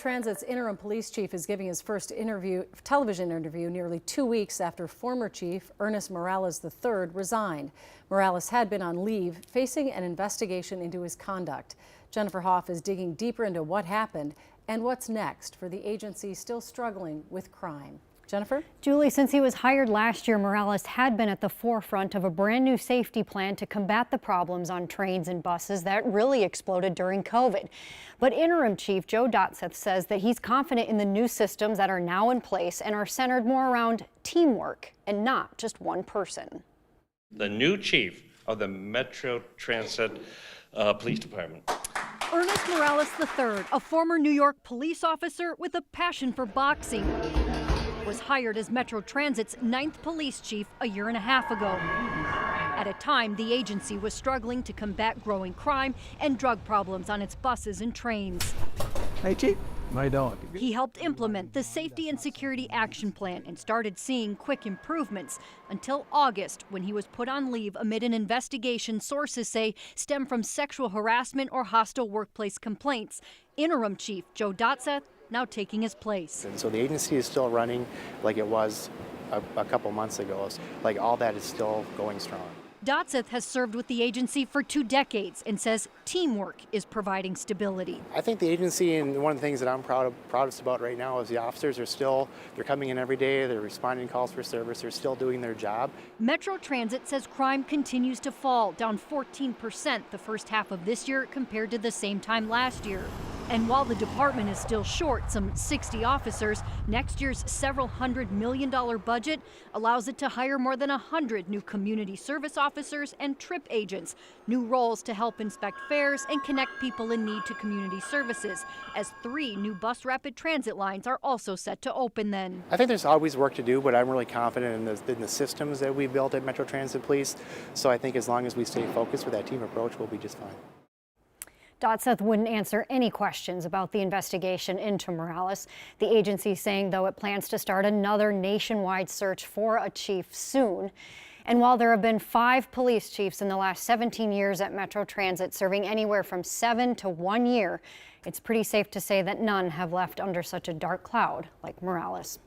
Transit's interim police chief is giving his first television interview nearly 2 weeks after former chief Ernest Morales III resigned. Morales had been on leave, facing an investigation into his conduct. Jennifer Hoff is digging deeper into what happened and what's next for the agency still struggling with crime. Jennifer? Julie, since he was hired last year, Morales had been at the forefront of a brand new safety plan to combat the problems on trains and buses that really exploded during COVID. But interim chief Joe Dotseth says that he's confident in the new systems that are now in place and are centered more around teamwork and not just one person. The new chief of the Metro Transit Police Department. Ernest Morales III, a former New York police officer with a passion for boxing, was hired as Metro Transit's 9th police chief a year and a half ago. At a time, the agency was struggling to combat growing crime and drug problems on its buses and trains. Hey, Chief. I don't. He helped implement the Safety and Security Action Plan and started seeing quick improvements until August, when he was put on leave amid an investigation sources say stemmed from sexual harassment or hostile workplace complaints. Interim Chief Joe Dotseth now taking his place. And so the agency is still running like it was a couple months ago. Like all that is still going strong. Dotseth has served with the agency for 2 decades and says teamwork is providing stability. I think the agency, and one of the things that I'm proudest about right now is the officers they're coming in every day, they're responding to calls for service, they're still doing their job. Metro Transit says crime continues to fall, down 14% the first half of this year compared to the same time last year. And while the department is still short some 60 officers, next year's several $100 million budget allows it to hire more than 100 new community service officers and trip agents, new roles to help inspect fares and connect people in need to community services, as 3 new bus rapid transit lines are also set to open then. I think there's always work to do, but I'm really confident in the systems that we built at Metro Transit Police. So I think as long as we stay focused with that team approach, we'll be just fine. Dotseth wouldn't answer any questions about the investigation into Morales. The agency saying, though, it plans to start another nationwide search for a chief soon. And while there have been 5 police chiefs in the last 17 years at Metro Transit, serving anywhere from 7 to 1 year, it's pretty safe to say that none have left under such a dark cloud like Morales.